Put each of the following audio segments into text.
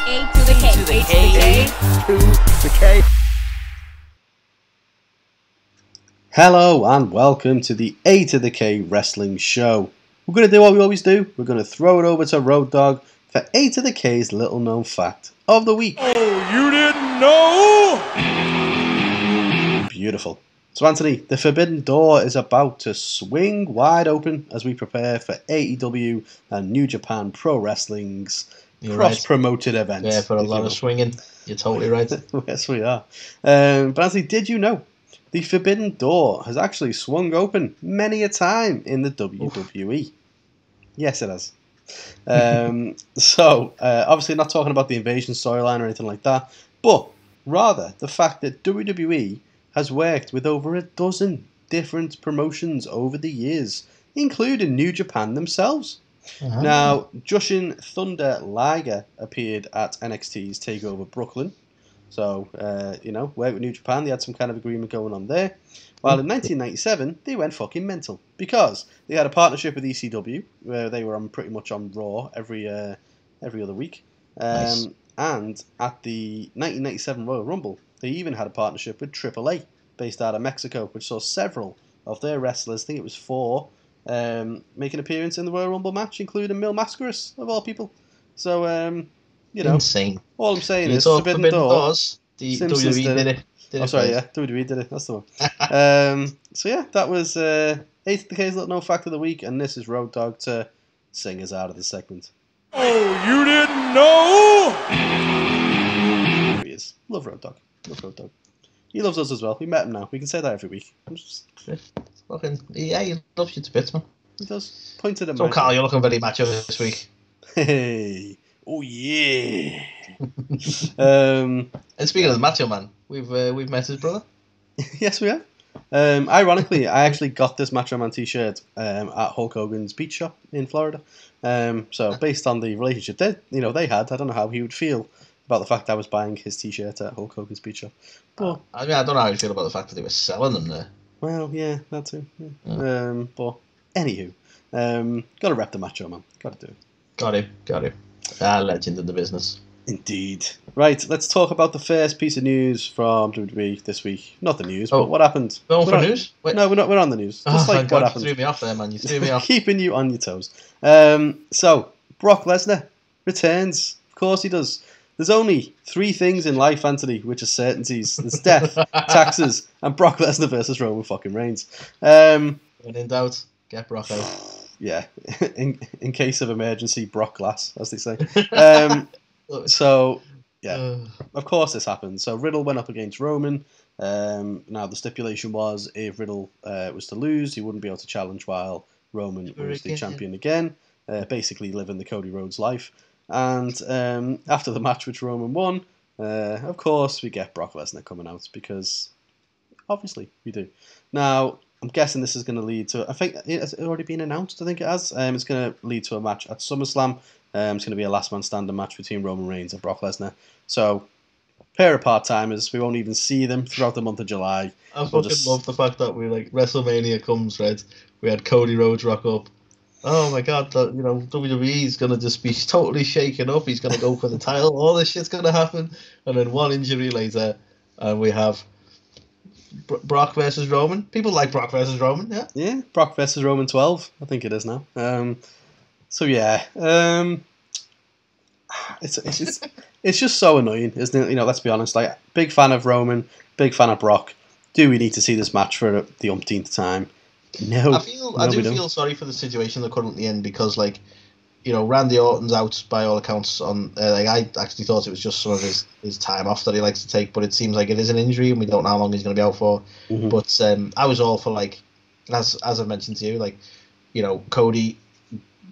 A to the K. To the K. To the K. Hello and welcome to the A to the K Wrestling Show. We're going to do what we always do. We're going to throw it over to Road Dogg for A to the K's little known fact of the week. Oh, you didn't know? Beautiful. So Anthony, the Forbidden Door is about to swing wide open as we prepare for AEW and New Japan Pro Wrestling's cross-promoted event. Yeah, for a lot of swinging. You're totally right. Yes, we are. But Anthony, did you know the Forbidden Door has actually swung open many a time in the WWE? Oof. Yes, it has. So, obviously not talking about the invasion storyline or anything like that, but rather the fact that WWE has worked with over a dozen different promotions over the years, including New Japan themselves. Uh-huh. Now, Jushin Thunder Liger appeared at NXT's TakeOver Brooklyn. So, worked with New Japan, they had some kind of agreement going on there. While in 1997, they went fucking mental because they had a partnership with ECW where they were pretty much on Raw every other week. Nice. And at the 1997 Royal Rumble, they even had a partnership with AAA based out of Mexico, which saw several of their wrestlers, I think it was 4, make an appearance in the Royal Rumble match, including Mil Mascaras, of all people. So, insane. All I'm saying is Forbidden Doors. The WWE did it. WWE did it. That's the one. So yeah, that was 8 of the K's little known fact of the week, and this is Road Dogg to sing us out of the segment. Oh, you didn't know? There he is. Love Road Dogg. He loves us as well. We met him now. We can say that every week. He loves you to bits, man. He does. Pointed at me. So, Carl, you're looking very macho this week. Hey. Oh, yeah. And speaking of the macho man, we've met his brother. Yes, we have. Ironically, I actually got this Macho Man t-shirt at Hulk Hogan's beach shop in Florida. So based on the relationship they had, I don't know how he would feel about the fact I was buying his t-shirt at Hulk Hogan's beach shop. But I don't know how you feel about the fact that they were selling them there. Well, yeah, that too. Yeah. But anywho, gotta rep the Macho Man. Gotta do it. Got him. Legend in the business. Indeed. Right, let's talk about the first piece of news from WWE this week. Not the news, but what happened. Going for news? Wait. No, we're on the news. Just what happened. You threw me off there, man. You threw me off. Keeping you on your toes. So, Brock Lesnar returns. Of course he does. There's only 3 things in life, Anthony, which are certainties. There's death, taxes, and Brock Lesnar versus Roman fucking Reigns. When in doubt, get Brock out. Yeah, in case of emergency, Brock Glass, as they say. So, yeah, of course this happened. So Riddle went up against Roman. Now the stipulation was if Riddle was to lose, he wouldn't be able to challenge while Roman was the champion again. Basically living the Cody Rhodes life. And after the match which Roman won, of course we get Brock Lesnar coming out because obviously we do. Now, I'm guessing this is going to lead to, I think it's already been announced, I think it has. It's going to lead to a match at SummerSlam. It's going to be a last man standing match between Roman Reigns and Brock Lesnar. So, pair of part-timers, we won't even see them throughout the month of July. I fucking love the fact that WrestleMania comes, right? We had Cody Rhodes rock up. Oh my god, WWE is going to just be totally shaken up. He's going to go for the title. All this shit's going to happen. And then one injury later, and we have Brock versus Roman. People like Brock versus Roman, yeah? Yeah, Brock versus Roman 12, I think it is now. So yeah, it's just so annoying, isn't it? Let's be honest. Like, big fan of Roman, big fan of Brock. Do we need to see this match for the umpteenth time? No. I do feel sorry for the situation they're currently in because, Randy Orton's out by all accounts. I actually thought it was just some of his time off that he likes to take, but it seems like it is an injury, and we don't know how long he's going to be out for. Mm-hmm. But I was all for as I mentioned to you, Cody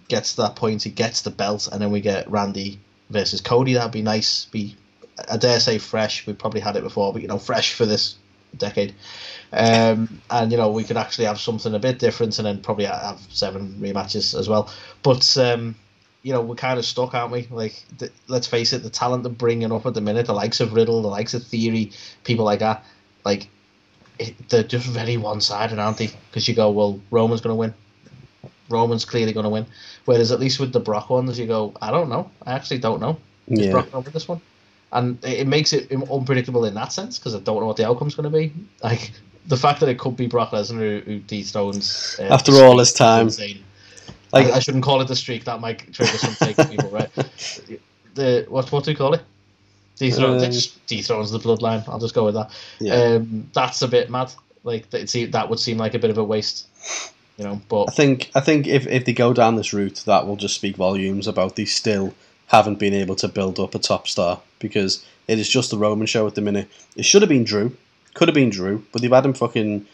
gets to that point, he gets the belt, and then we get Randy versus Cody. That'd be nice. I dare say fresh. We probably had it before, but fresh for this decade. And we could actually have something a bit different, and then probably have 7 rematches as well. But we're kind of stuck, aren't we? Let's face it, the talent they're bringing up at the minute, the likes of Riddle, the likes of Theory, people like that, they're just very one-sided, aren't they? Because you go, well, Roman's going to win. Roman's clearly going to win. Whereas at least with the Brock ones, you go, I don't know. I actually don't know. Is Brock going to win this one? And it makes it unpredictable in that sense because I don't know what the outcome's going to be. Like the fact that it could be Brock Lesnar who dethrones after all this time. Like I shouldn't call it the streak. That might trigger some fake people, right? What do you call it? Dethrones the bloodline. I'll just go with that. Yeah. That's a bit mad. Like that would seem like a bit of a waste, you know. But I think if they go down this route, that will just speak volumes about they still haven't been able to build up a top star because it is just the Roman show at the minute. It should have been Drew, could have been Drew, but they've had him fucking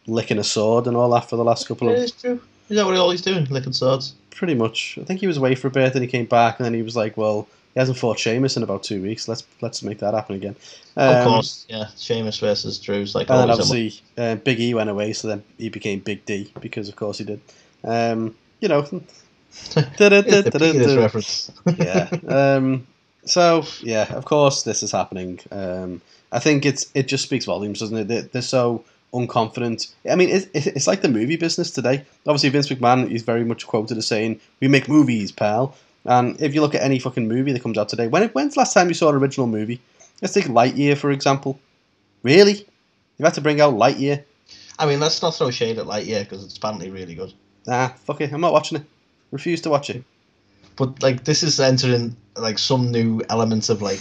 licking a sword and all that for the last couple of. It is true. Is that what he's doing? Licking swords? Pretty much. I think he was away for a bit, and he came back, and then he was like, "Well, he hasn't fought Sheamus in about 2 weeks. Let's make that happen again." Of course, yeah. Sheamus versus Drew's like. And then obviously Big E went away, so then he became Big D because, of course, he did. The reference. Yeah. So yeah, of course, this is happening. I think it just speaks volumes, doesn't it? They're so unconfident. I mean, it's like the movie business today. Obviously, Vince McMahon is very much quoted as saying, "We make movies, pal." And if you look at any fucking movie that comes out today, when's the last time you saw an original movie? Let's take Lightyear, for example. Really? You've had to bring out Lightyear? I mean, let's not throw shade at Lightyear because it's apparently really good. Nah, fuck it. I'm not watching it. Refuse to watch it. But like, this is entering like some new elements of like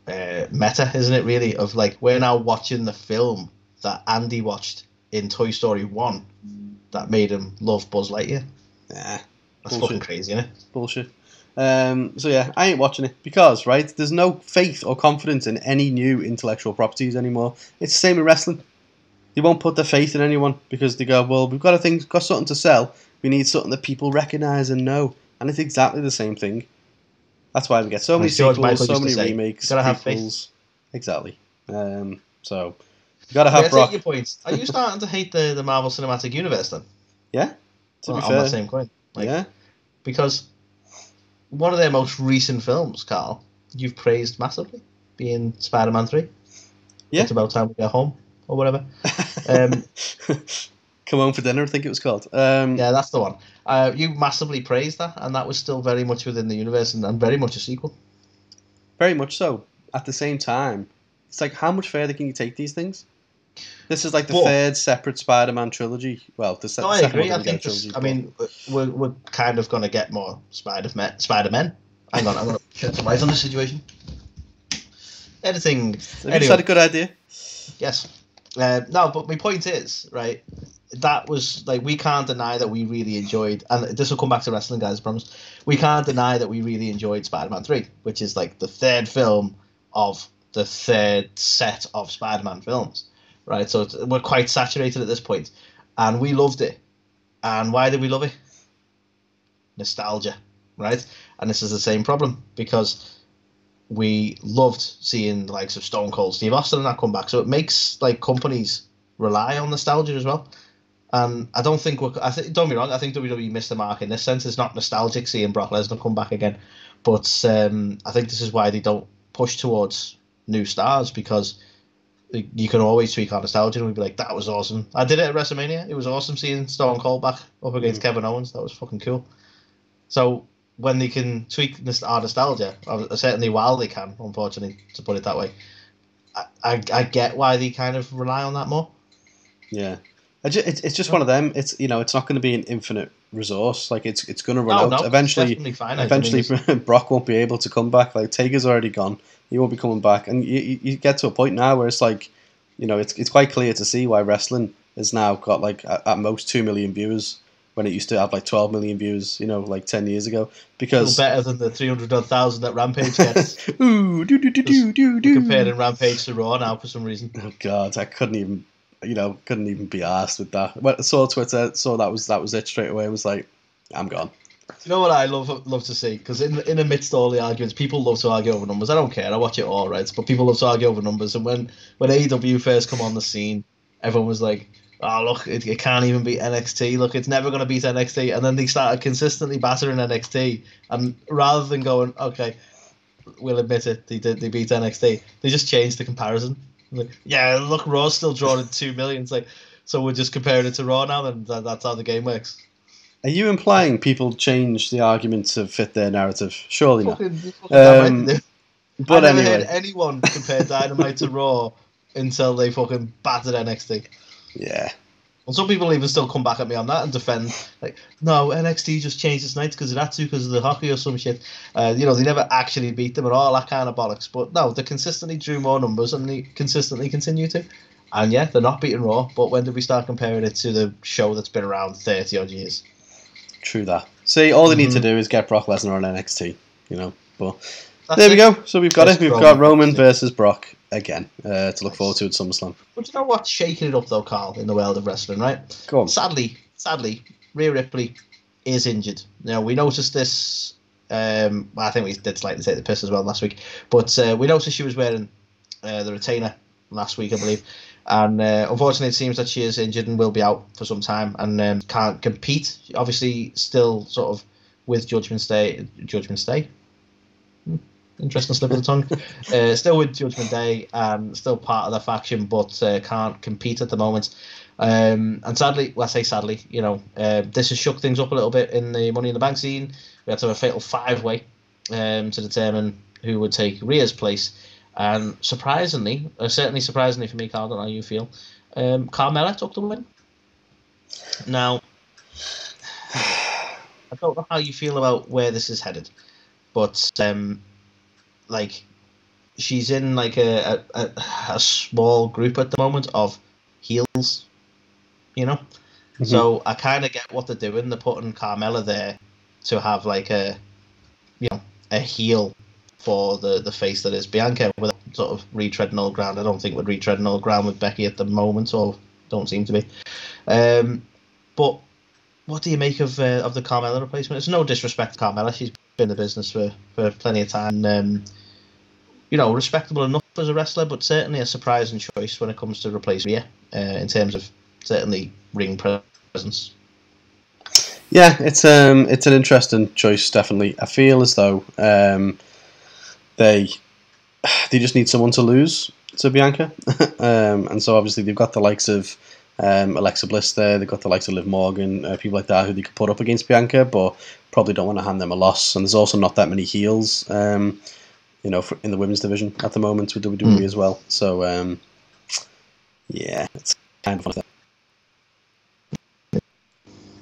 meta, isn't it? Really, of like we're now watching the film that Andy watched in Toy Story 1 that made him love Buzz Lightyear. Nah, that's bullshit. fucking crazy, isn't it? Bullshit. So yeah, I ain't watching it because, right, there's no faith or confidence in any new intellectual properties anymore. It's the same with wrestling. They won't put their faith in anyone because they go, well, we've got something to sell. We need something that people recognise and know. And it's exactly the same thing. That's why we get so many sequels, so many remakes, gotta have faith. Exactly. So you gotta have Brock. I take your point. Are you starting to hate the Marvel Cinematic Universe then? Yeah. To be on fair. that same coin. Yeah. Because one of their most recent films, Carl, you've praised massively, being Spider-Man 3. Yeah. It's about time we get home, or whatever. Come Home for Dinner, I think it was called. Yeah, that's the one. You massively praised that, and that was still very much within the universe and very much a sequel. Very much so. At the same time, it's like, how much further can you take these things? This is like the third separate Spider-Man trilogy. Well, I agree. I think we're kind of going to get more Spider-Men. Hang on, I'm going to shed some light on the situation. Editing. Have you had a good idea? Yes. No, but my point is, right, that was, like, we can't deny that we really enjoyed, and this will come back to wrestling, guys, I promise. We can't deny that we really enjoyed Spider-Man 3, which is, like, the third film of the third set of Spider-Man films, right? So we're quite saturated at this point, and we loved it. And why did we love it? Nostalgia, right? And this is the same problem, because we loved seeing the likes of Stone Cold Steve Austin and that come back. So it makes like companies rely on nostalgia as well. And I don't think don't get me wrong, I think WWE missed the mark in this sense. It's not nostalgic seeing Brock Lesnar come back again. But I think this is why they don't push towards new stars, because you can always tweak our nostalgia and we'd be like, that was awesome. I did it at WrestleMania. It was awesome seeing Stone Cold back up against Kevin Owens. That was fucking cool. So when they can tweak our nostalgia, certainly while they can, unfortunately, to put it that way, I get why they kind of rely on that more. Yeah, it's just one of them. It's it's not going to be an infinite resource. Like it's going to run out eventually. Eventually, Brock won't be able to come back. Like Taker's already gone. He won't be coming back, and you get to a point now where it's like, it's quite clear to see why wrestling has now got like at most 2 million viewers, when it used to have like 12 million views, like 10 years ago. Because still better than the 300,000 that Rampage gets. Ooh, do. Comparing Rampage to Raw now for some reason. Oh God, I couldn't even be arsed with that. When I saw Twitter, that was it straight away. I was like, I'm gone. You know what I love to see? Because in amidst all the arguments, people love to argue over numbers. I don't care. I watch it all, right? But people love to argue over numbers. And when AEW first come on the scene, everyone was like, oh, look, it can't even beat NXT. Look, it's never going to beat NXT. And then they started consistently battering NXT. And rather than going, okay, we'll admit it, they beat NXT, they just changed the comparison. Like, yeah, look, Raw's still drawing 2 million. It's like, so we're just comparing it to Raw now, and that's how the game works. Are you implying people change the argument to fit their narrative? Surely not. Fucking damn right they do. But I never anyway, heard anyone compare Dynamite to Raw until they fucking battered NXT. yeah. And some people even still come back at me on that and defend, like, no, NXT just changed its nights because it had to, because of the hockey or some shit. They never actually beat them and all that kind of bollocks. But no, they consistently drew more numbers and they consistently continue to. And yeah, they're not beating Raw, but when did we start comparing it to the show that's been around 30 odd years? True that. See, all they need to do is get Brock Lesnar on NXT, But That's there we it. go. So we've got Best it. We've Roman got Roman versus- versus Brock again to look forward to at SummerSlam. But you know what's shaking it up though, Carl, in the world of wrestling, right? Go on. Sadly, Rhea Ripley is injured. Now, we noticed this, I think we did slightly take the piss as well last week, but we noticed she was wearing the retainer last week, I believe. And unfortunately, it seems that she is injured and will be out for some time and can't compete. Obviously, still sort of with Judgment Day. Interesting slip of the tongue. Still with Judgment Day and still part of the faction, but can't compete at the moment. And sadly, well, I say sadly, this has shook things up a little bit in the Money in the Bank scene. We had to have a fatal five-way to determine who would take Rhea's place. And surprisingly, certainly surprisingly for me, Carl, I don't know how you feel, Carmella took the win. Now, I don't know how you feel about where this is headed, but she's in like a small group at the moment of heels, Mm-hmm. So I kind of get what they're doing. They're putting Carmella there to have like a heel for the face that is Bianca, without sort of retreading old ground. I don't think we're retreading old ground with Becky at the moment, or don't seem to be. But what do you make of the Carmella replacement? It's no disrespect to Carmella. She's been in the business for plenty of time. Respectable enough as a wrestler, but certainly a surprising choice when it comes to replacing Rhea in terms of certainly ring presence. Yeah, it's an interesting choice, definitely. I feel as though they just need someone to lose to Bianca, and so obviously they've got the likes of Alexa Bliss there, they've got the likes of Liv Morgan, people like that who they could put up against Bianca, but probably don't want to hand them a loss. And there's also not that many heels, in the women's division at the moment with WWE as well. So it's kind of fun.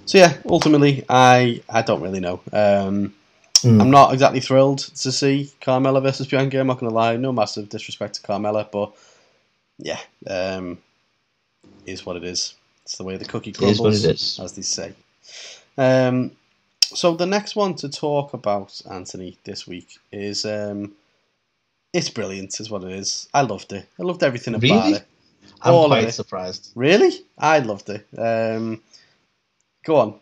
So yeah, ultimately, I don't really know. I'm not exactly thrilled to see Carmella versus Bianca. I'm not going to lie. No massive disrespect to Carmella, but yeah, is what it is. It's the way the cookie crumbles, what it is, as they say. So the next one to talk about, Anthony, this week is it's brilliant, is what it is. I loved it. I loved everything about it. I'm quite surprised. Really? I loved it. Go on.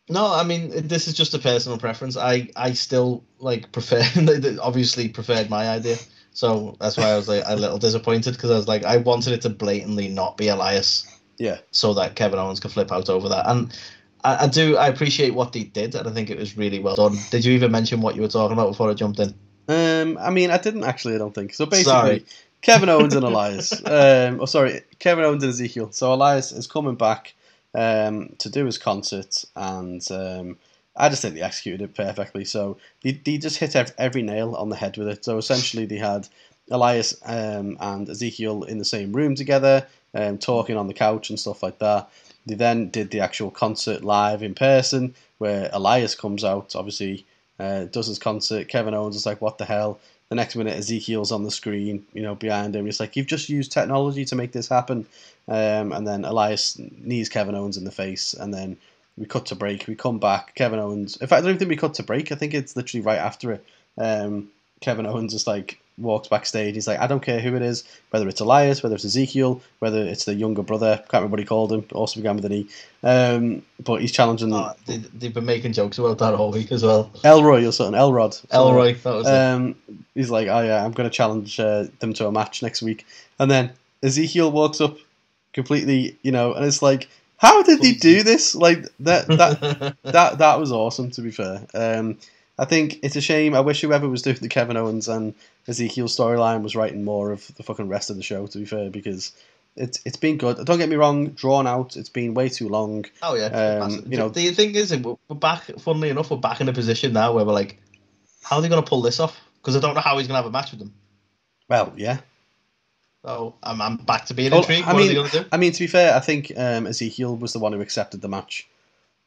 No, I mean, this is just a personal preference. I still prefer, obviously preferred my idea. So that's why I was a little disappointed, because I was I wanted it to blatantly not be Elias. Yeah. So that Kevin Owens could flip out over that. And I appreciate what they did, and I think it was really well done. Did you even mention what you were talking about before I jumped in? I mean, I didn't actually, I don't think. So basically, Sorry. Kevin Owens and Elias. Kevin Owens and Ezekiel. So Elias is coming back to do his concert, and I just think they executed it perfectly. So they just hit every nail on the head with it. So essentially they had Elias and Ezekiel in the same room together, talking on the couch and stuff like that. They then did the actual concert live in person, where Elias comes out, obviously does his concert. Kevin Owens is like, what the hell? The next minute Ezekiel's on the screen, behind him. It's like, you've just used technology to make this happen. And then Elias knees Kevin Owens in the face, and then we cut to break. We come back. Kevin Owens. In fact, I don't even think we cut to break. I think it's literally right after it. Kevin Owens just walks backstage. He's like, I don't care who it is, whether it's Elias, whether it's Ezekiel, whether it's the younger brother. Can't remember what he called him. Also began with an E. But he's challenging. They've been making jokes about that all week as well. Elroy or something. Elrod. Elroy. That was it. He's like, oh yeah, I'm going to challenge them to a match next week. And then Ezekiel walks up completely, and it's like, how did he do this? That was awesome, to be fair. I think it's a shame. I wish whoever was doing the Kevin Owens and Ezekiel storyline was writing more of the fucking rest of the show, to be fair, because it's been good. Don't get me wrong, drawn out. It's been way too long. Oh yeah, you know, the thing is, we're back. Funnily enough, we're back in a position now where we're like, how are they going to pull this off? Because I don't know how he's going to have a match with them. Well, yeah. So I'm back to being intrigued. What are they going to do? I mean, to be fair, I think Ezekiel was the one who accepted the match,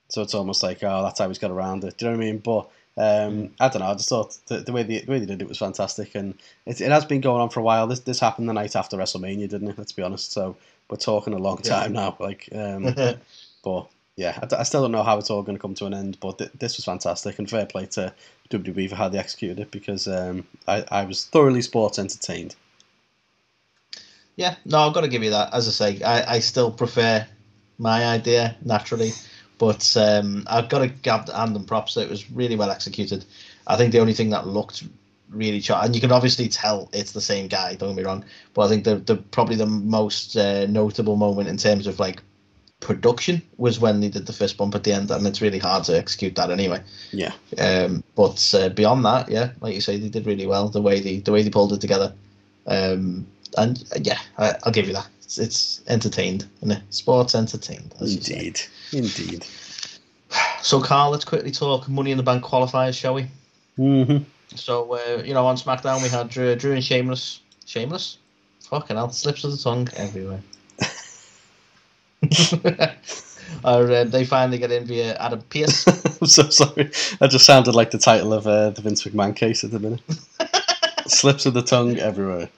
so it's almost like, oh, that's how he's got around it. Do you know what I mean? But I don't know. I just thought the way they did it was fantastic, and it has been going on for a while. This happened the night after WrestleMania, didn't it? Let's be honest. So we're talking a long time now. Like, but yeah, I still don't know how it's all going to come to an end. But this was fantastic, and fair play to WWE for how they executed it, because I was thoroughly sports entertained. Yeah, no, I've got to give you that. As I say, I still prefer my idea naturally. But I've got to hand them props that it was really well executed. I think the only thing that looked really and you can obviously tell it's the same guy, don't get me wrong, but I think the probably the most notable moment in terms of like production was when they did the fist bump at the end, and it's really hard to execute that anyway. Yeah. But beyond that, yeah, like you say, they did really well the way they pulled it together. And yeah, I'll give you that. It's entertained, isn't it? Sports entertained. Indeed. So, Carl, let's quickly talk Money in the Bank qualifiers, shall we? Mm-hmm. So, on SmackDown we had Drew and Sheamus. Sheamus? Fucking hell, slips of the tongue everywhere. They finally get in via Adam Pearce. I'm so sorry. That just sounded like the title of the Vince McMahon case at the minute. Slips of the tongue everywhere.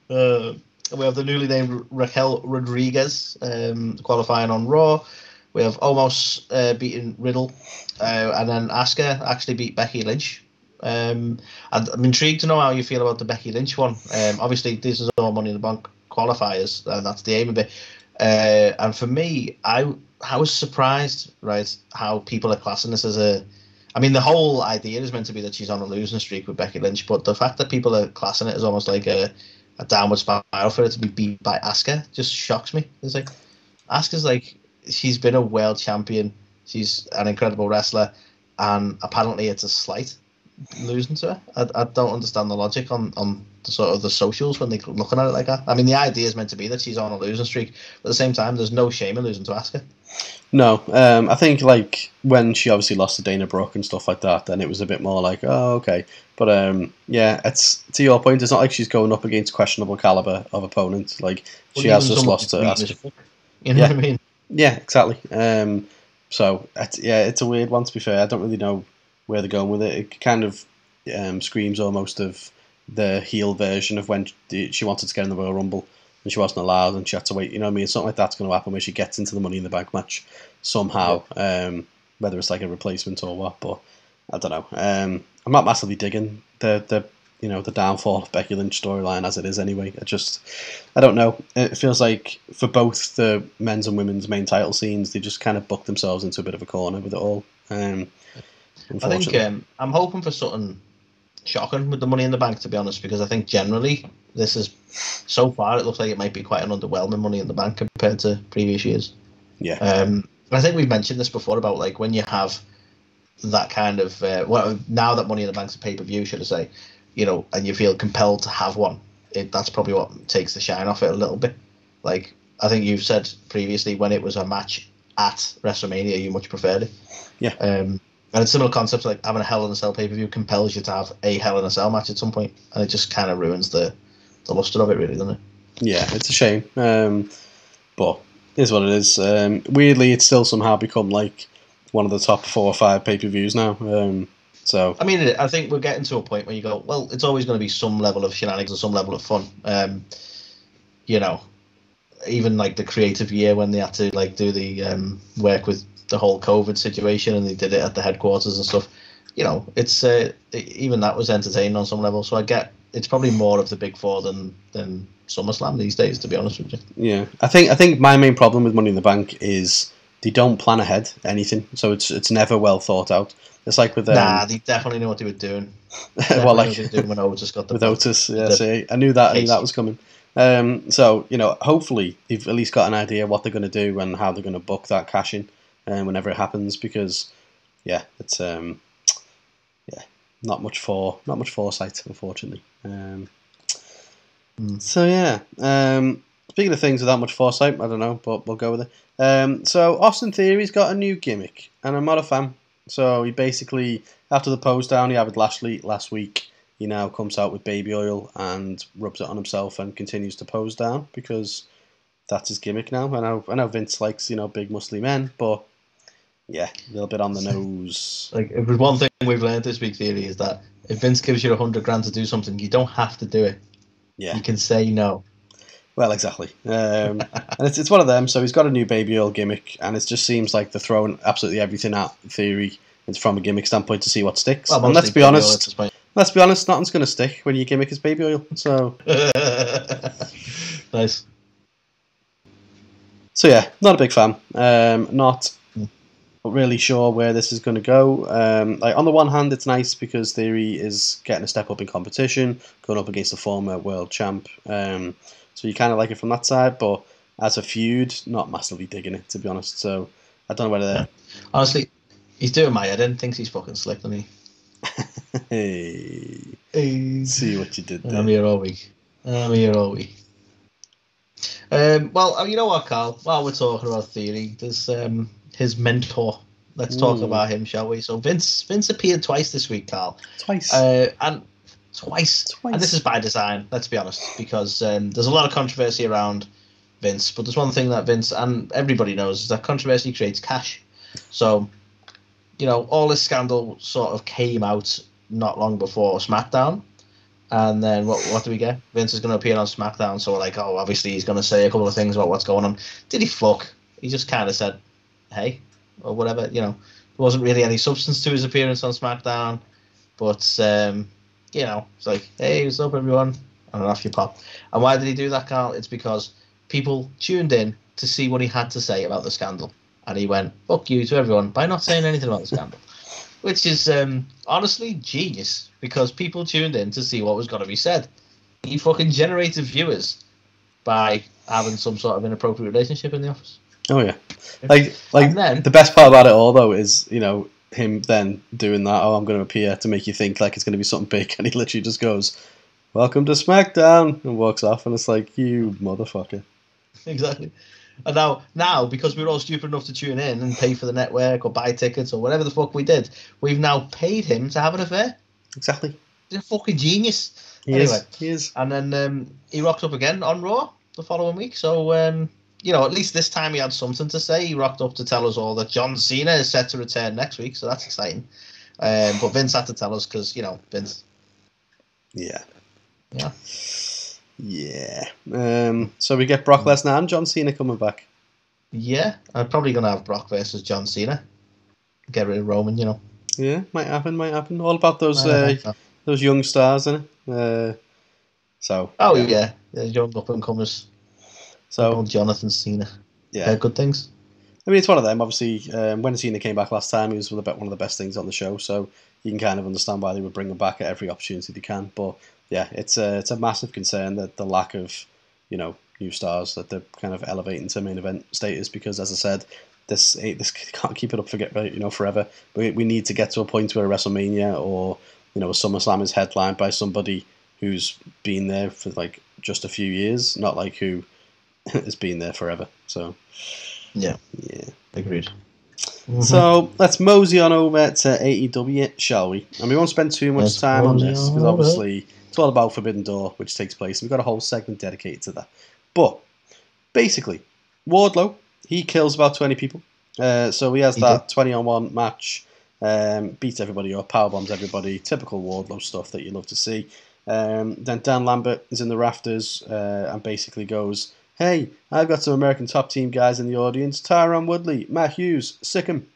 We have the newly named Raquel Rodriguez qualifying on Raw. We have almost beaten Riddle, and then Asuka actually beat Becky Lynch. And I'm intrigued to know how you feel about the Becky Lynch one. Obviously, this is all Money in the Bank qualifiers, and that's the aim of it. And for me, I was surprised, right, how people are classing this as a... I mean, the whole idea is meant to be that she's on a losing streak with Becky Lynch, but the fact that people are classing it as almost like a downward spiral for her to be beat by Asuka just shocks me. It's like, Asuka's like, she's been a world champion, she's an incredible wrestler, and apparently it's a slight losing to her. I don't understand the logic on the sort of the socials when they're looking at it like that. I mean, the idea is meant to be that she's on a losing streak, but at the same time, there's no shame in losing to Asuka. No, I think like when she obviously lost to Dana Brooke and stuff like that, then it was a bit more like, oh, okay. But yeah, it's to your point. It's not like she's going up against questionable caliber of opponents. Like she has just lost to Asuka. You know what I mean? Yeah, exactly. So it's a weird one, to be fair. I don't really know where they're going with it. It kind of screams almost of the heel version of when she wanted to get in the Royal Rumble and she wasn't allowed and she had to wait. You know what I mean? Something like that's going to happen where she gets into the Money in the Bank match somehow, whether it's like a replacement or what. But I don't know. I'm not massively digging the downfall of Becky Lynch storyline as it is anyway. I don't know. It feels like for both the men's and women's main title scenes, they just kind of booked themselves into a bit of a corner with it all. I think I'm hoping for something shocking with the Money in the Bank, to be honest, because I think generally this is, so far it looks like it might be quite an underwhelming Money in the Bank compared to previous years. Yeah. I think we've mentioned this before about like when you have that kind of now that Money in the Bank's a pay-per-view, should I say, and you feel compelled to have one, that's probably what takes the shine off it a little bit. Like I think you've said previously, when it was a match at WrestleMania, you much preferred it. Yeah. And it's similar concepts, like having a Hell in a Cell pay-per-view compels you to have a Hell in a Cell match at some point, and it just kind of ruins the luster of it, really, doesn't it? Yeah, it's a shame. But it is what it is. Weirdly, it's still somehow become like one of the top 4 or 5 pay-per-views now. So I mean, I think we're getting to a point where you go, well, it's always going to be some level of shenanigans or some level of fun. Even like the creative year when they had to like do the work with the whole COVID situation, and they did it at the headquarters and stuff. It's even that was entertaining on some level. So I get it's probably more of the big 4 than SummerSlam these days, to be honest with you. Yeah, I think my main problem with Money in the Bank is they don't plan ahead anything, so it's never well thought out. It's like with they definitely knew what they were doing. Well, like they were doing when Otis got the with Otis, yeah. See, I knew that was coming. So hopefully they've at least got an idea what they're going to do and how they're going to book that cash in, whenever it happens. Because it's not much foresight, unfortunately. So yeah, speaking of things without much foresight, I don't know, but we'll go with it. So Austin Theory's got a new gimmick, and I'm not a fan. So he basically, after the pose down he had with Lashley last week, he now comes out with baby oil and rubs it on himself and continues to pose down because that's his gimmick now. I know Vince likes big muscly men, but yeah, a little bit on the nose. Like, if there's one thing we've learned this week, Theory, is that if Vince gives you $100,000 to do something, you don't have to do it. Yeah, you can say no. Well, exactly. And it's one of them. So he's got a new baby oil gimmick, and it just seems like they're throwing absolutely everything at Theory. It's from a gimmick standpoint to see what sticks. Well, and let's be honest, nothing's going to stick when your gimmick is baby oil. So nice. So yeah, not a big fan. Not really sure where this is going to go. Like, on the one hand, it's nice because Theory is getting a step up in competition, going up against the former world champ. So you kind of like it from that side, but as a feud, not massively digging it, to be honest. So I don't know whether... Yeah. Honestly, he's doing my head in. Thinks he's fucking slick, doesn't he? Hey. See what you did there. I'm here all week. Well, you know what, Carl? While we're talking about Theory, there's his mentor. Let's talk about him, shall we? So Vince appeared twice this week, Carl. Twice. And twice. And this is by design, let's be honest, because there's a lot of controversy around Vince, but there's one thing that Vince and everybody knows is that controversy creates cash. So, all this scandal sort of came out not long before SmackDown. And then what do we get? Vince is going to appear on SmackDown, so we're like, oh, obviously he's going to say a couple of things about what's going on. Did he fuck? He just kind of said, hey, or whatever. There wasn't really any substance to his appearance on SmackDown, but it's like, hey, what's up, everyone? And off you pop. And why did he do that, Carl? It's because people tuned in to see what he had to say about the scandal, and he went, fuck you to everyone by not saying anything about the scandal. Which is honestly genius, because people tuned in to see what was going to be said. He fucking generated viewers by having some sort of inappropriate relationship in the office. Oh yeah, like then, the best part about it all though is him then doing that. Oh, I'm going to appear to make you think like it's going to be something big, and he literally just goes, "Welcome to SmackDown," and walks off, and it's like, you motherfucker. Exactly. And now, because we were all stupid enough to tune in and pay for the network or buy tickets or whatever the fuck we did, we've now paid him to have an affair. Exactly. He's a fucking genius. He is. And then he rocked up again on Raw the following week. So, at least this time he had something to say. He rocked up to tell us all that John Cena is set to return next week, so that's exciting. But Vince had to tell us because, Vince. Yeah. Yeah. Yeah. So we get Brock Lesnar and John Cena coming back. Yeah. I'm probably going to have Brock versus John Cena. Get rid of Roman, Yeah, might happen. All about those young stars, isn't it? Yeah. Young up-and-comers. So Jonathan Cena. Yeah. Good things. I mean, it's one of them. Obviously, when Cena came back last time, he was one of the best things on the show, so you can kind of understand why they would bring him back at every opportunity they can. But yeah, it's a massive concern that the lack of, new stars that they're kind of elevating to main event status, because, as I said, this can't keep it up forever. We need to get to a point where a WrestleMania or a SummerSlam is headlined by somebody who's been there for like just a few years, not like who has been there forever. So yeah, agreed. Mm-hmm. So let's mosey on over to AEW, shall we? And we won't spend too much time on this because obviously it's all about Forbidden Door, which takes place. We've got a whole segment dedicated to that. But basically, Wardlow, he kills about 20 people. So he has that 20-on-1 match, beats everybody up, powerbombs everybody, typical Wardlow stuff that you love to see. Then Dan Lambert is in the rafters and basically goes, hey, I've got some American top team guys in the audience, Tyron Woodley, Matt Hughes, sick 'em.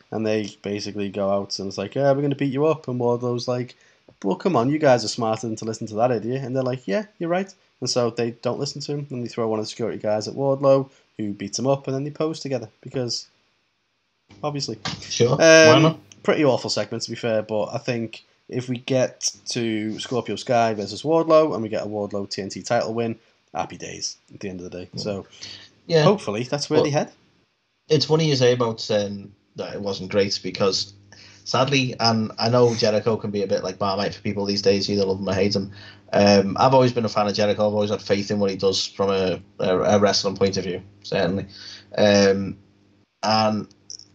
And they basically go out and it's like, yeah, we're going to beat you up. And Wardlow's like, well, come on, you guys are smarter than to listen to that idiot. And they're like, yeah, you're right. And so they don't listen to him, and they throw one of the security guys at Wardlow, who beats him up, and then they pose together, because, obviously. Sure, why not? Pretty awful segment, to be fair, but I think if we get to Scorpio Sky versus Wardlow, and we get a Wardlow TNT title win, happy days at the end of the day. So, hopefully, that's where they head. It's funny you say about that it wasn't great, because sadly. And I know Jericho can be a bit like Marmite for people these days. You either love him or hate him. I've always been a fan of Jericho. I've always had faith in what he does from a wrestling point of view, certainly. And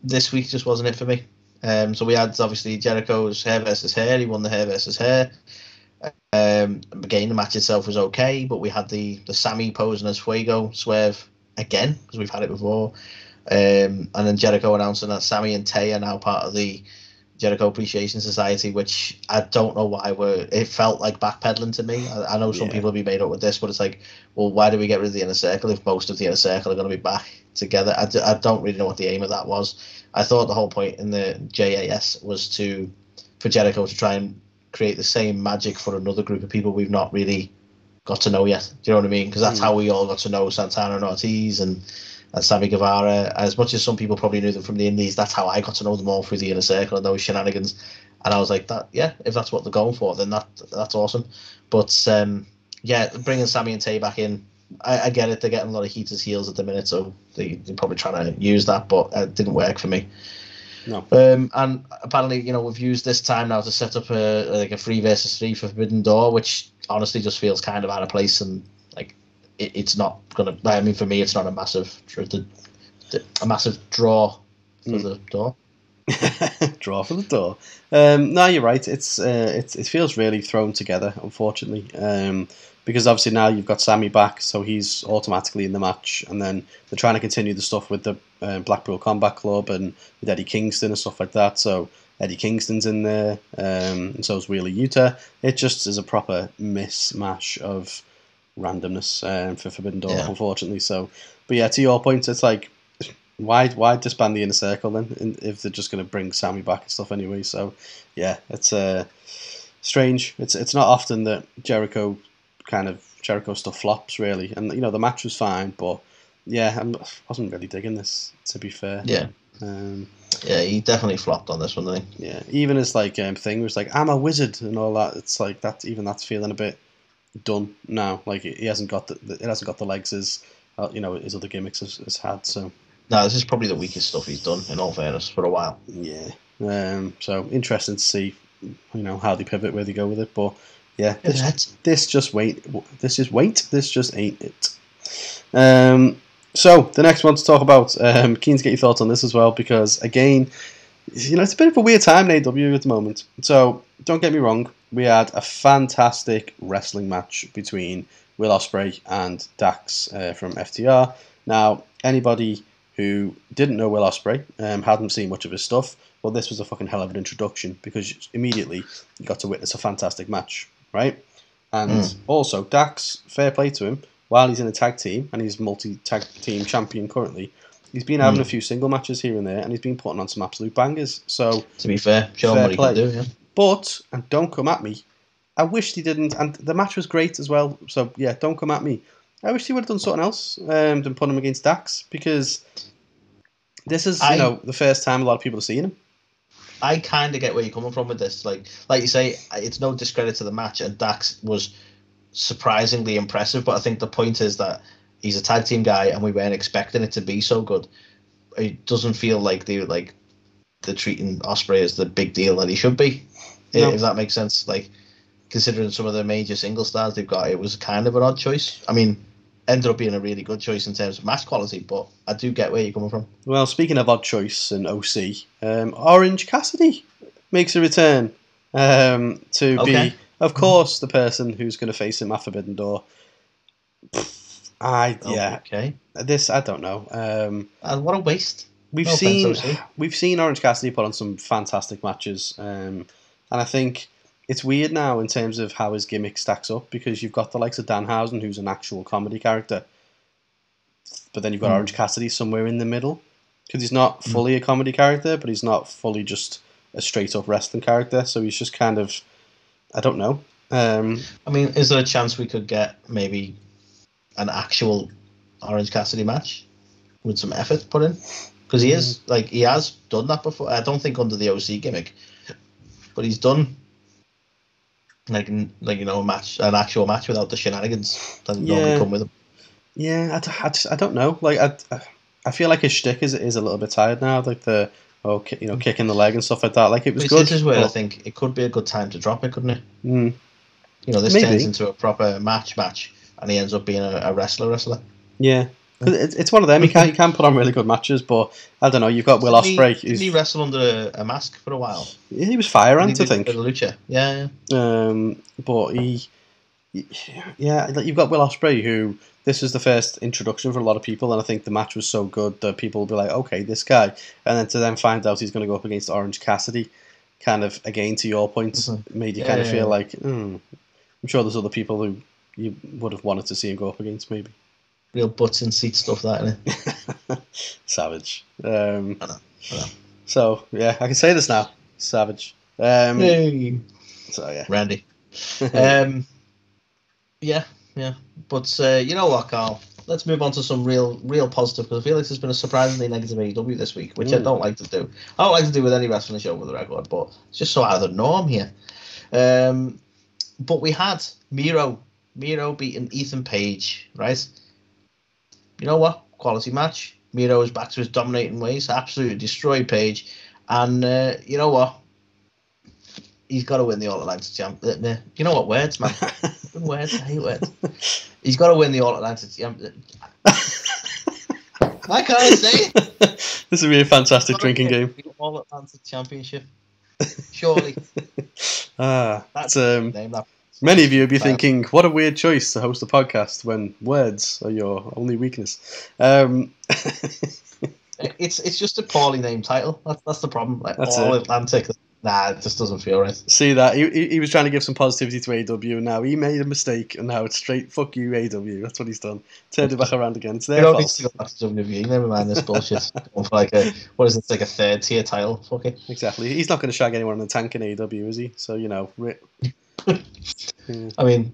this week just wasn't it for me. So we had obviously Jericho's hair versus hair. He won the hair versus hair. Again, the match itself was okay, but we had the Sammy posing as Fuego swerve again, because we've had it before. And then Jericho announcing that Sammy and Tay are now part of the Jericho Appreciation Society, which I don't know why it felt like backpedaling to me. I know some people will be made up with this, but it's like, well, why do we get rid of the Inner Circle if most of the Inner Circle are going to be back together? I don't really know what the aim of that was. I thought the whole point in the JAS was for Jericho to try and create the same magic for another group of people we've not really got to know yet. Do you know what I mean? Because that's how we all got to know Santana and Ortiz and Sammy Guevara. As much as some people probably knew them from the Indies, that's how I got to know them all through the Inner Circle and those shenanigans. And I was like, if that's what they're going for, then that's awesome. But bringing Sammy and Tay back in, I get it. They're getting a lot of heat as heels at the minute, so they're probably trying to use that, but it didn't work for me. No. And apparently, we've used this time now to set up a 3 versus 3 for Forbidden Door, which honestly just feels kind of out of place, and like it's not gonna. I mean, for me, it's not a massive draw for the door. Draw for the door. No, you're right. It feels really thrown together, unfortunately. Because obviously now you've got Sammy back, so he's automatically in the match, and then they're trying to continue the stuff with the Blackpool Combat Club and with Eddie Kingston and stuff like that. So Eddie Kingston's in there, and so is Wheeler Yuta. It just is a proper mismatch of randomness for Forbidden Door, unfortunately. So, but yeah, to your point, it's like, why disband the Inner Circle then if they're just going to bring Sammy back and stuff anyway? So yeah, it's strange. It's not often that Jericho stuff flops, really. And the match was fine, but yeah, I wasn't really digging this, to be fair. Yeah. He definitely flopped on this one, didn't he? Yeah, even his thing was like, I'm a wizard and all that. It's like that's feeling a bit done now. Like it hasn't got the legs as his other gimmicks has had. So no, this is probably the weakest stuff he's done, in all fairness, for a while. Yeah. So interesting to see, how they pivot, where they go with it, but. Yeah, this just ain't it. So the next one to talk about, keen to get your thoughts on this as well, because again, it's a bit of a weird time in AEW at the moment. So don't get me wrong, we had a fantastic wrestling match between Will Ospreay and Dax from FTR. Now, anybody who didn't know Will Ospreay, hadn't seen much of his stuff, well, this was a fucking hell of an introduction, because immediately you got to witness a fantastic match. Right? And also, Dax, fair play to him, while he's in a tag team, and he's multi-tag team champion currently, he's been having a few single matches here and there, and he's been putting on some absolute bangers. So, to be fair, show him what he can do, yeah. But, and don't come at me, I wish he didn't, and the match was great as well, so yeah, don't come at me. I wish he would have done something else than put him against Dax, because this is, the first time a lot of people are seeing him. I kind of get where you're coming from with this. Like you say, it's no discredit to the match, and Dax was surprisingly impressive. But I think the point is that he's a tag team guy, and we weren't expecting it to be so good. It doesn't feel like they're treating Ospreay as the big deal that he should be, if that makes sense. Like, considering some of the major single stars they've got, it was kind of an odd choice. I mean, ended up being a really good choice in terms of match quality, but I do get where you're coming from. Well, speaking of odd choice and OC, Orange Cassidy makes a return to be, of course, the person who's going to face him at Forbidden Door. Okay. This, I don't know. What a waste. We've seen Orange Cassidy put on some fantastic matches, and I think it's weird now in terms of how his gimmick stacks up, because you've got the likes of Danhausen, who's an actual comedy character, but then you've got Orange Cassidy somewhere in the middle, because he's not fully a comedy character, but he's not fully just a straight up wrestling character. So he's just kind of, I don't know. I mean, is there a chance we could get maybe an actual Orange Cassidy match with some effort put in? Because he has done that before. I don't think under the OC gimmick, but he's done. A match, an actual match without the shenanigans that normally come with him. Yeah, I don't know. Like I feel like his shtick is a little bit tired now. Like the or kicking the leg and stuff like that. Like, it was Which good. This is where I think it could be a good time to drop it, couldn't it? Mm. This Maybe. turns into a proper match, and he ends up being a wrestler. Yeah. It's one of them. You can put on really good matches, but I don't know. You've got Will Ospreay. Did he wrestle under a mask for a while? He was Fire Ant, I think. Lucha. Yeah. But you've got Will Ospreay, who this was the first introduction for a lot of people, and I think the match was so good that people will be like, okay, this guy, and then to then find out he's going to go up against Orange Cassidy, kind of again to your point, made you kind of feel like, I'm sure there's other people who you would have wanted to see him go up against, maybe. Real butts in seat stuff, that, innit? Savage. I know. So yeah, I can say this now. Savage. Hey. So yeah, Randy. Yeah. But you know what, Carl? Let's move on to some real positive, because I feel like there's been a surprisingly negative AEW this week, which I don't like to do. I don't like to do with any wrestling show with the record, but it's just so out of the norm here. But we had Miro beating Ethan Page, right? You know what? Quality match. Miro is back to his dominating ways, absolutely destroyed Page, and you know what? He's got to win the All-Atlantic Championship. You know what? Words, man. Words. I hate words. He's got to win the All-Atlantic Championship. Why can't I say it? This would be a fantastic drinking game. The All-Atlantic Championship. Surely. That's many of you would be thinking, what a weird choice to host a podcast when words are your only weakness. It's just a poorly named title. That's the problem. Like, That's All-Atlantic. Nah, it just doesn't feel right. See that? He was trying to give some positivity to AEW, and now he made a mistake, and now it's straight, fuck you, AEW. That's what he's done. Turned it back around again. It's their fault. Need to go back to WWE. Never mind this bullshit. For like a third tier title. Fuck it. Exactly. He's not going to shag anyone in the tank in AEW, is he? So, yeah. I mean,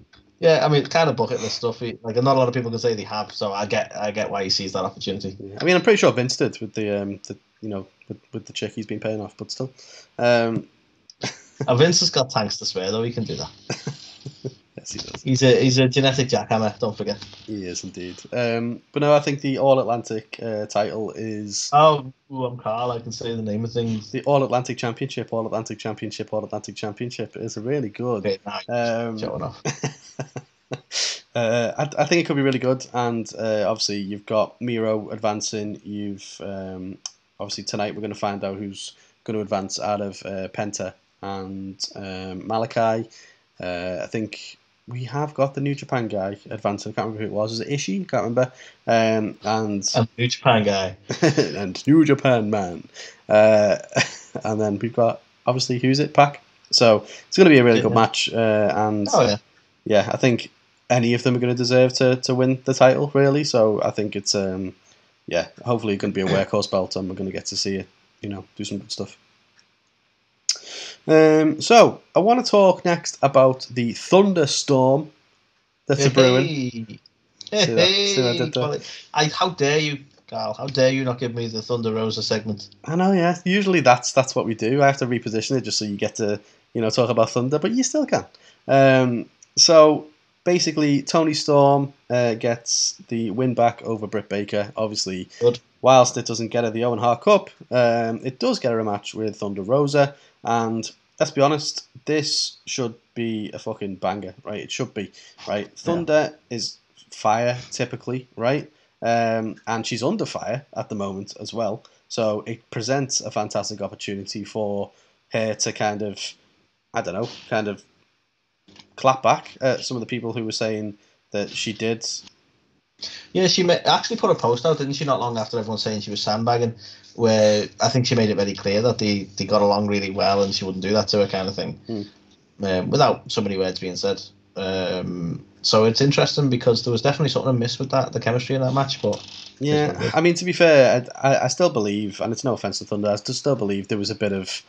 kind of bucket list stuff. Like, not a lot of people can say they have, so I get why he sees that opportunity. Yeah. I mean, I'm pretty sure Vince did with the with the chick he's been paying off, but still. Vince has got tanks to spare, though. He can do that. Yes, he does. He's a genetic jackhammer. Don't forget. He is indeed. But no, I think the All Atlantic title is. Oh, I'm Carl. I can say the name of things. The All Atlantic Championship. All Atlantic Championship. All Atlantic Championship is really good. Okay, showing off. I think it could be really good, and obviously you've got Miro advancing. You've obviously tonight we're going to find out who's going to advance out of Penta and Malachi. I think we have got the New Japan guy advancing. I can't remember who it was. Is it Ishii? I can't remember. And New Japan guy and New Japan man. And then we've got obviously who's it? Pac. So it's going to be a really good match. And I think any of them are going to deserve to win the title, really. So I think it's hopefully going to be a workhorse belt, and we're going to get to see it, do some good stuff. So I want to talk next about the thunderstorm that's brewing. How dare you, Carl? How dare you not give me the Thunder Rosa segment? I know, yeah. Usually that's what we do. I have to reposition it just so you get to talk about Thunder, but you still can. So basically, Toni Storm gets the win back over Britt Baker. Obviously, good. Whilst it doesn't get her the Owen Hart Cup, it does get her a match with Thunder Rosa. And let's be honest, this should be a fucking banger, right? It should be, right? Thunder is fire, typically, right? And she's under fire at the moment as well. So it presents a fantastic opportunity for her to kind of clap back at some of the people who were saying that she did. Yeah, she actually put a post out, didn't she, not long after everyone saying she was sandbagging, where I think she made it very clear that they got along really well and she wouldn't do that to her, kind of thing, without so many words being said. So it's interesting because there was definitely something amiss with the chemistry in that match. But yeah, I mean, to be fair, I still believe, and it's no offense to Thunder, I still believe there was a bit of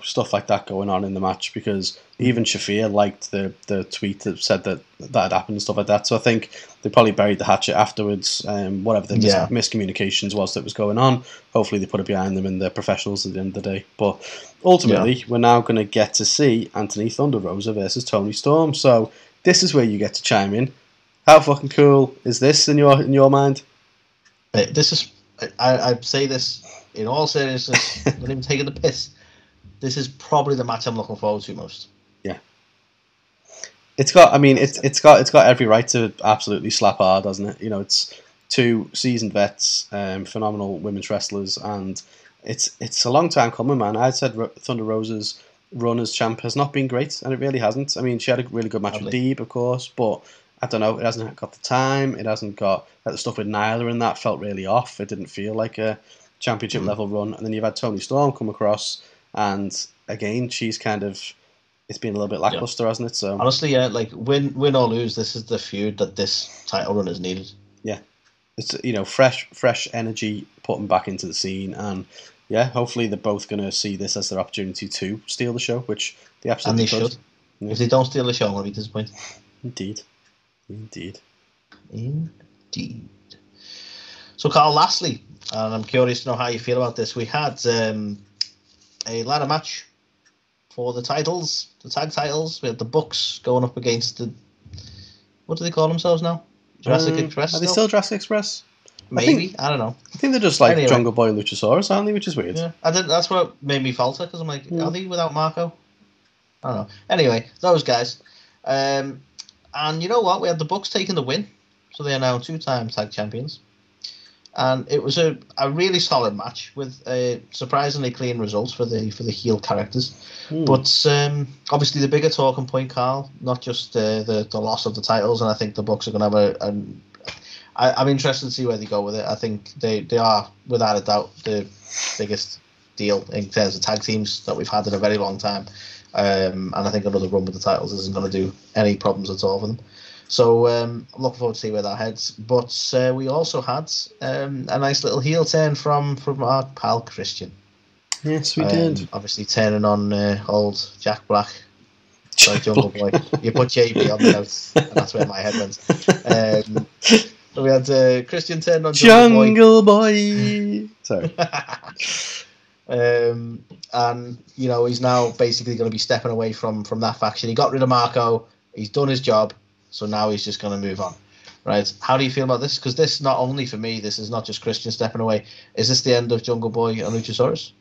stuff like that going on in the match, because even Shafir liked the tweet that said that had happened and stuff like that. So I think they probably buried the hatchet afterwards. Whatever the miscommunications was that was going on, hopefully they put it behind them and they're professionals at the end of the day. But ultimately, we're now going to get to see Anthony Thunder Rosa versus Toni Storm. So this is where you get to chime in. How fucking cool is this in your mind? This is, I say this in all seriousness, not even taking the piss, this is probably the match I'm looking forward to most. Yeah. It's got. I mean, it's got every right to absolutely slap hard, doesn't it? You know, it's two seasoned vets, phenomenal women's wrestlers, and it's a long time coming, man. I said Thunder Rosa's run as champ has not been great, and it really hasn't. I mean, she had a really good match with Deeb, of course, but I don't know. It hasn't got the time. It hasn't got the stuff with Nyla and that felt really off. It didn't feel like a championship level run. And then you've had Toni Storm come across, and again, she's kind of. It's been a little bit lackluster, hasn't it? So honestly, yeah, like win or lose, this is the feud that this title run is needed. Yeah, it's fresh energy putting back into the scene, and yeah, hopefully they're both going to see this as their opportunity to steal the show, which they absolutely should. Yeah. If they don't steal the show, I'll be disappointed. Indeed. So, Carl, lastly, and I'm curious to know how you feel about this. We had a ladder match for the titles, the tag titles. We had the Bucks going up against the. What do they call themselves now? Jurassic Express? Are they still Jurassic Express? Maybe. I don't know. I think they're just like anyway. Jungle Boy and Luchasaurus, aren't they? Which is weird. Yeah, that's what made me falter, because I'm like, are they without Marco? I don't know. Anyway, those guys. And you know what? We had the Bucks taking the win. So they are now 2-time tag champions. And it was a really solid match with a surprisingly clean results for the heel characters. But obviously the bigger talking point, Carl, not just the loss of the titles, and I think the Bucks are going to have I'm interested to see where they go with it. I think they are, without a doubt, the biggest deal in terms of tag teams that we've had in a very long time. And I think another run with the titles isn't going to do any problems at all for them. So I'm looking forward to see where that heads. But we also had a nice little heel turn from our pal Christian. Yes, we did. Obviously turning on old Jack Black. Sorry, Jungle Boy. You put JB on the notes, and that's where my head went. So we had Christian turning on Jungle Boy. Sorry. And he's now basically going to be stepping away from that faction. He got rid of Marco. He's done his job. So now he's just going to move on, right? How do you feel about this? Because this, not only for me, this is not just Christian stepping away. Is this the end of Jungle Boy and Luchasaurus?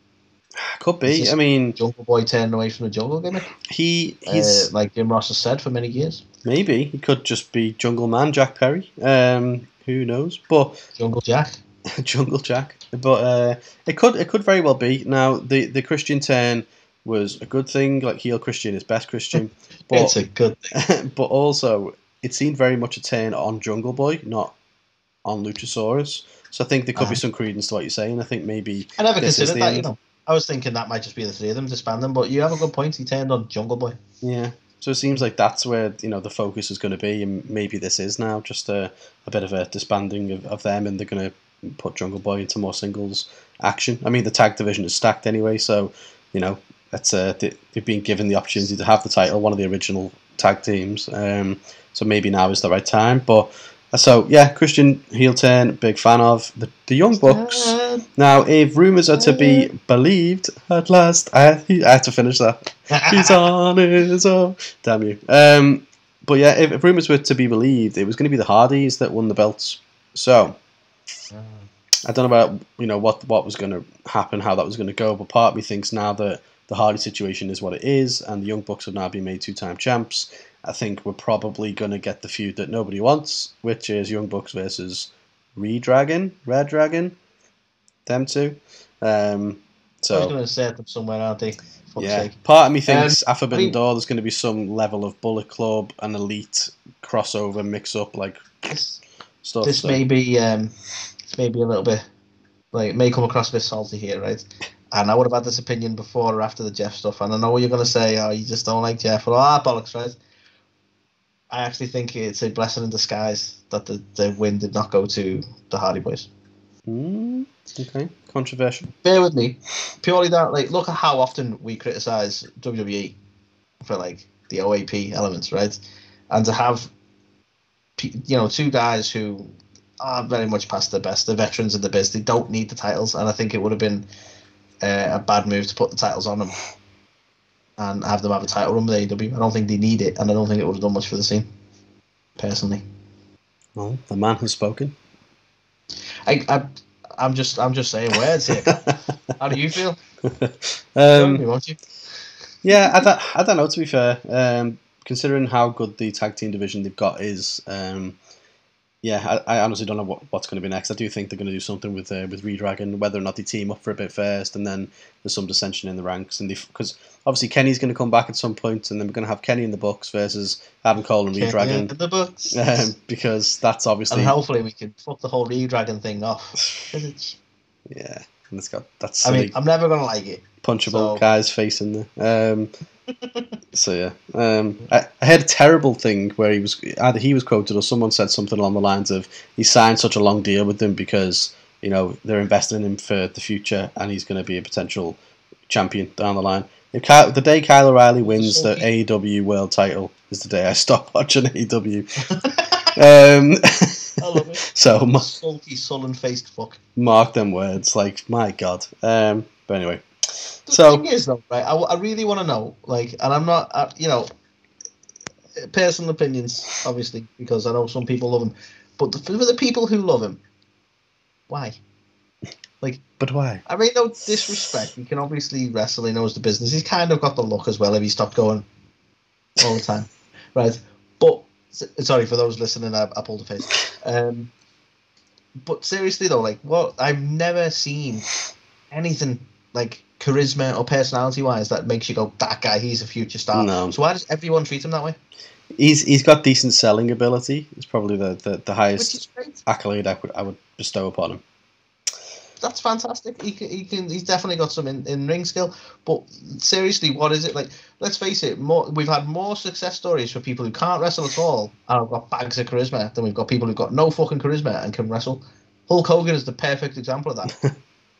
Could be. I mean, Jungle Boy turning away from the jungle gimmick. He's like Jim Ross has said for many years. Maybe he could just be Jungle Man Jack Perry. Who knows? But Jungle Jack. Jungle Jack. But it could very well be. Now the Christian turn was a good thing. Like heel Christian is best Christian. But, it's a good thing. But also, it seemed very much a turn on Jungle Boy, not on Luchasaurus. So I think there could be some credence to what you're saying. I think maybe I never considered that. I was thinking that might just be the three of them disbanding, but you have a good point. He turned on Jungle Boy. Yeah. So it seems like that's where the focus is going to be, and maybe this is now just a bit of a disbanding of them, and they're going to put Jungle Boy into more singles action. I mean, the tag division is stacked anyway, so that's they've been given the opportunity to have the title, one of the original tag teams. So maybe now is the right time. But so yeah, Christian heel turn, big fan of the Young Bucks. Now, if rumours are to be believed, at last I had to finish that. He's on his own. Damn you. But yeah, if rumours were to be believed, it was going to be the Hardys that won the belts. So I don't know about what was going to happen, how that was going to go. But part of me thinks now that the Hardy situation is what it is, and the Young Bucks have now been made 2-time champs, I think we're probably going to get the feud that nobody wants, which is Young Bucks versus Red Dragon, them two. So I was going to set them somewhere, aren't they? Part of me thinks after Forbidden Door, there's going to be some level of Bullet Club and Elite crossover mix up stuff. This may be a little bit may come across a bit salty here, right? And I would have had this opinion before or after the Jeff stuff, and I know what you're going to say. Oh, you just don't like Jeff. Well, bollocks, right? I actually think it's a blessing in disguise that the win did not go to the Hardy Boys. Okay, controversial. Bear with me. Purely that, look at how often we criticise WWE for the OAP elements, right? And to have two guys who are very much past their best, they're veterans of the biz, they don't need the titles, and I think it would have been a bad move to put the titles on them and have them have a title run with AEW. I don't think they need it, and I don't think it would have done much for the scene, personally. Well, the man has spoken. I I'm just saying words here. How do you feel? Won't you? Yeah, I don't know. To be fair, considering how good the tag team division they've got is, yeah, I honestly don't know what's going to be next. I do think they're going to do something with Redragon, whether or not they team up for a bit first, and then there's some dissension in the ranks, and because obviously Kenny's going to come back at some point, and then we're going to have Kenny in the Bucks versus Adam Cole and Redragon. In the Bucks. Because that's obviously, and hopefully we can fuck the whole Redragon thing off. Yeah, and it's got that silly, I mean, I'm never going to like it. Punchable guy's face in there. So yeah, I heard a terrible thing where either he was quoted or someone said something along the lines of he signed such a long deal with them because they're investing in him for the future and he's going to be a potential champion down the line. If the day Kyle O'Reilly wins the AEW World Title is the day I stop watching AEW. I love it. So salty, sullen-faced fuck. Mark them words, like my God. But anyway. The thing is, though, right? I really want to know, and I'm not, personal opinions, obviously, because I know some people love him, but for the people who love him, why? But why? I mean, no disrespect. He can obviously wrestle. He knows the business. He's kind of got the look as well if he stopped going all the time, right? But sorry for those listening. I pulled a face. But seriously though, what I've never seen anything charisma or personality wise that makes you go, that guy, he's a future star. No. So why does everyone treat him that way? He's got decent selling ability. It's probably the highest accolade I would bestow upon him. That's fantastic. He's definitely got some in ring skill. But seriously, what is it like? Let's face it. We've had more success stories for people who can't wrestle at all and have got bags of charisma than we've got people who've got no fucking charisma and can wrestle. Hulk Hogan is the perfect example of that.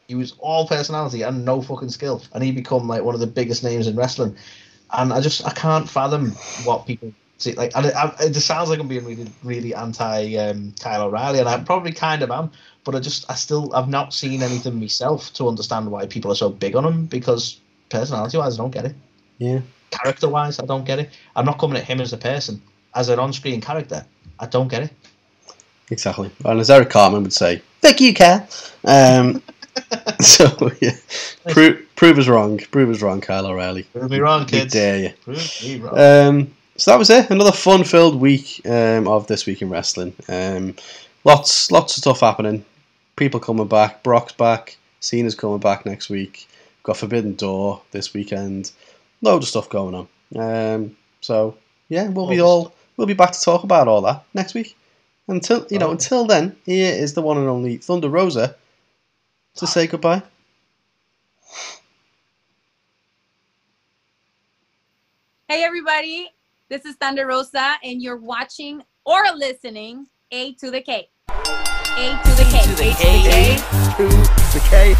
He was all personality and no fucking skill, and he become one of the biggest names in wrestling. And I can't fathom what people see. It just sounds like I'm being really, really anti Kyle O'Reilly, and I probably kind of am. But I've not seen anything myself to understand why people are so big on him. Because personality-wise, I don't get it. Yeah. Character-wise, I don't get it. I'm not coming at him as a person, as an on-screen character. I don't get it. Exactly. And as Eric Cartman would say, "Fuck you, Cal." So yeah, prove us wrong. Prove us wrong, Kyle O'Reilly. Prove me wrong, kids. Dare you? Prove me wrong. So that was it. Another fun-filled week of This Week in Wrestling. Lots of stuff happening. People coming back. Brock's back. Cena's coming back next week. Got Forbidden Door this weekend. Load of stuff going on. So yeah, we'll be back to talk about all that next week. Until then, here is the one and only Thunder Rosa to say goodbye. Hey everybody, this is Thunder Rosa, and you're watching or listening A to the K. A to the K. A to the K. A to the K.